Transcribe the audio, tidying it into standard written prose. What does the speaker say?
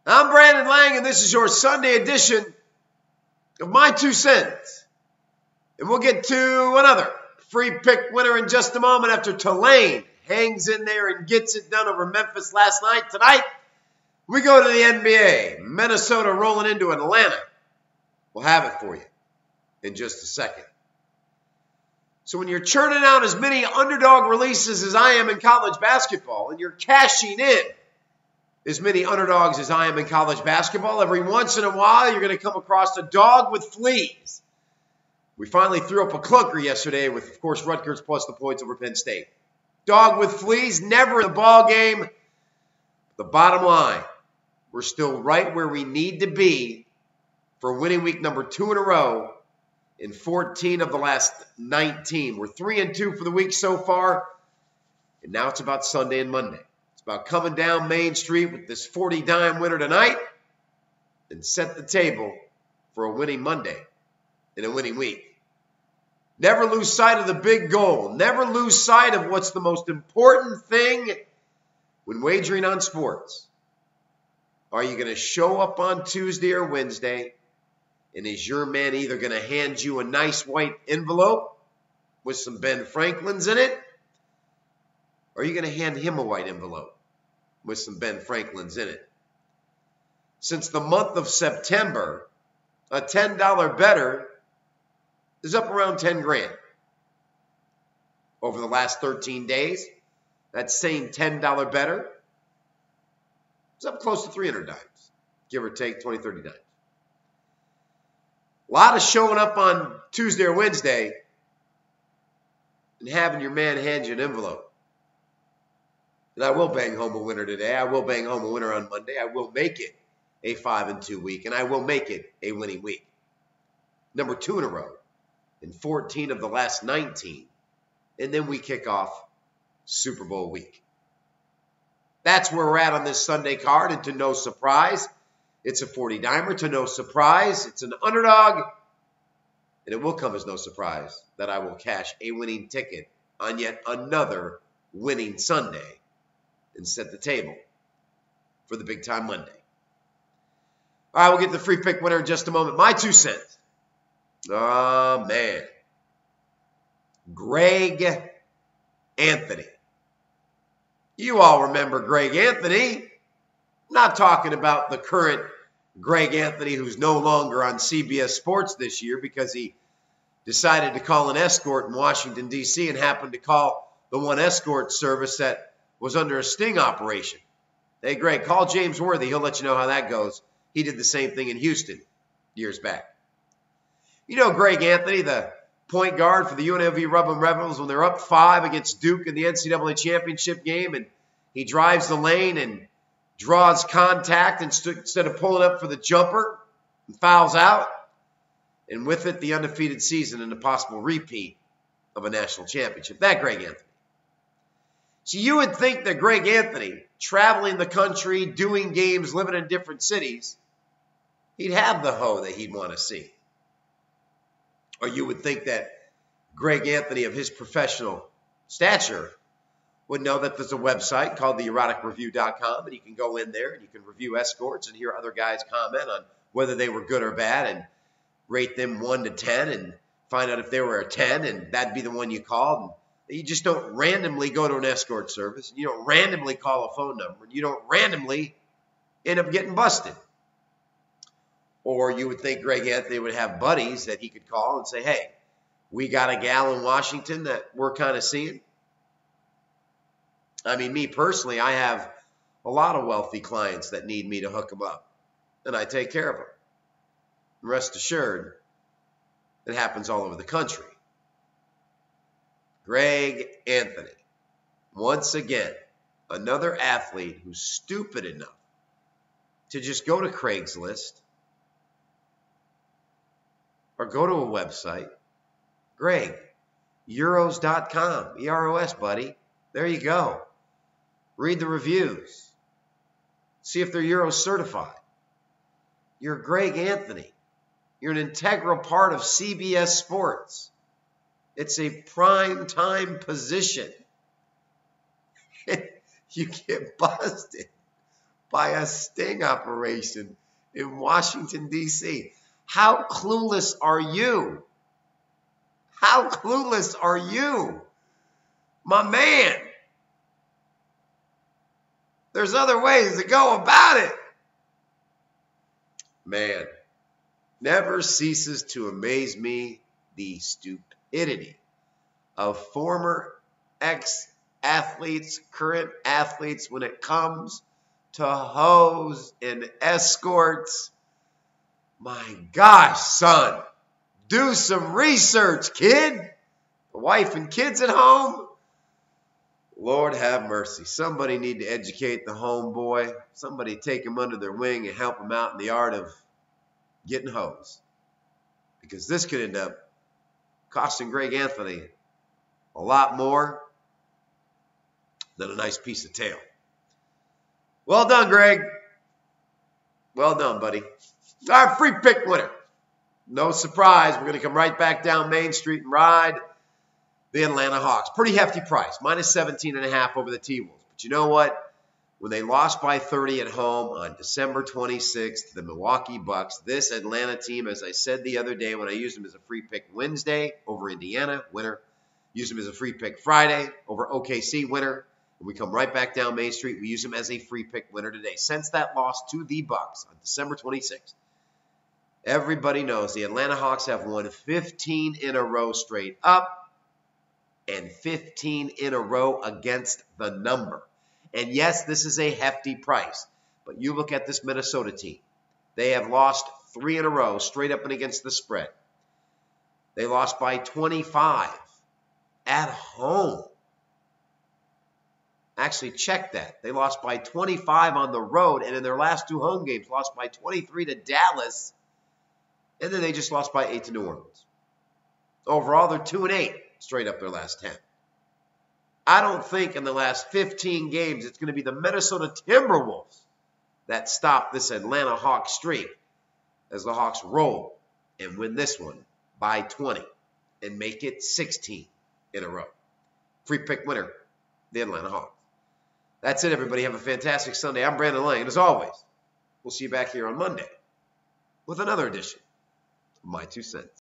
I'm Brandon Lang, and this is your Sunday edition of My 2 Cents. And we'll get to another free pick winner in just a moment after Tulane hangs in there and gets it done over Memphis last night. Tonight, we go to the NBA. Minnesota rolling into Atlanta. We'll have it for you in just a second. So when you're churning out as many underdog releases as I am in college basketball, and you're cashing in as many underdogs as I am in college basketball, every once in a while you're going to come across a dog with fleas. We finally threw up a clunker yesterday with, of course, Rutgers plus the points over Penn State. Dog with fleas, never in the ball game. The bottom line, we're still right where we need to be for winning week number 2 in a row in 14 of the last 19. We're 3-2 for the week so far, and now it's about Sunday and Monday. It's about coming down Main Street with this 40-dime winner tonight and set the table for a winning Monday and a winning week. Never lose sight of the big goal. Never lose sight of what's the most important thing when wagering on sports. Are you going to show up on Tuesday or Wednesday, and is your man either going to hand you a nice white envelope with some Ben Franklins in it, or are you going to hand him a white envelope with some Ben Franklins in it? Since the month of September, a $10 better is up around 10 grand. Over the last 13 days, that same $10 better is up close to 300 dimes, give or take 20, 30 dimes. A lot of showing up on Tuesday or Wednesday and having your man hand you an envelope. And I will bang home a winner today. I will bang home a winner on Monday. I will make it a 5-2 week, and I will make it a winning week. Number 2 in a row in 14 of the last 19. And then we kick off Super Bowl week. That's where we're at on this Sunday card, and to no surprise, it's a 40-dimer. To no surprise, it's an underdog. And it will come as no surprise that I will cash a winning ticket on yet another winning Sunday and set the table for the big time Monday. All right, we'll get the free pick winner in just a moment. My 2 cents. Oh, man. Greg Anthony. You all remember Greg Anthony. I'm not talking about the current Greg Anthony who's no longer on CBS Sports this year because he decided to call an escort in Washington, D.C. and happened to call the one escort service that was under a sting operation. Hey, Greg, call James Worthy. He'll let you know how that goes. He did the same thing in Houston years back. You know Greg Anthony, the point guard for the UNLV Rum Rebels, when they're up 5 against Duke in the NCAA championship game, and he drives the lane and draws contact instead of pulling up for the jumper and fouls out, and with it, the undefeated season and a possible repeat of a national championship. That Greg Anthony. So you would think that Greg Anthony, traveling the country, doing games, living in different cities, he'd have the hoe that he'd want to see. Or you would think that Greg Anthony of his professional stature would know that there's a website called theeroticreview.com, and you can go in there and you can review escorts and hear other guys comment on whether they were good or bad and rate them 1 to 10 and find out if they were a 10, and that'd be the one you called. And you just don't randomly go to an escort service, and you don't randomly call a phone number, and you don't randomly end up getting busted. Or you would think Greg Anthony would have buddies that he could call and say, hey, we got a gal in Washington that we're kind of seeing. I mean, me personally, I have a lot of wealthy clients that need me to hook them up, and I take care of them. Rest assured, it happens all over the country. Greg Anthony, once again, another athlete who's stupid enough to just go to Craigslist or go to a website. Greg, euros.com, E-R-O-S, buddy. There you go. Read the reviews. See if they're Euro certified. You're Greg Anthony. You're an integral part of CBS Sports. It's a prime time position. You get busted by a sting operation in Washington, D.C. How clueless are you? How clueless are you? My man, there's other ways to go about it. Man, never ceases to amaze me the stupidity of former ex-athletes, current athletes when it comes to hoes and escorts. My gosh, son, do some research, kid. The wife and kids at home. Lord have mercy. Somebody need to educate the homeboy. Somebody take him under their wing and help him out in the art of getting hoes. Because this could end up costing Greg Anthony a lot more than a nice piece of tail. Well done, Greg. Well done, buddy. Our free pick winner. No surprise, we're going to come right back down Main Street and ride the Atlanta Hawks. Pretty hefty price, minus 17.5 over the T-Wolves. But you know what? When they lost by 30 at home on December 26th to the Milwaukee Bucks, this Atlanta team, as I said the other day when I used them as a free pick Wednesday over Indiana, winner. Used them as a free pick Friday over OKC, winner. And we come right back down Main Street. We use them as a free pick winner today. Since that loss to the Bucks on December 26th, everybody knows the Atlanta Hawks have won 15 in a row straight up and 15 in a row against the number. And yes, this is a hefty price. But you look at this Minnesota team. They have lost 3 in a row straight up and against the spread. They lost by 25 at home. Actually, check that. They lost by 25 on the road, and in their last 2 home games, lost by 23 to Dallas, and then they just lost by 8 to New Orleans. Overall, they're 2-8 straight up their last 10. I don't think in the last 15 games it's going to be the Minnesota Timberwolves that stop this Atlanta Hawks streak as the Hawks roll and win this one by 20 and make it 16 in a row. Free pick winner, the Atlanta Hawks. That's it, everybody. Have a fantastic Sunday. I'm Brandon Lang, and as always, we'll see you back here on Monday with another edition of My 2 Cents.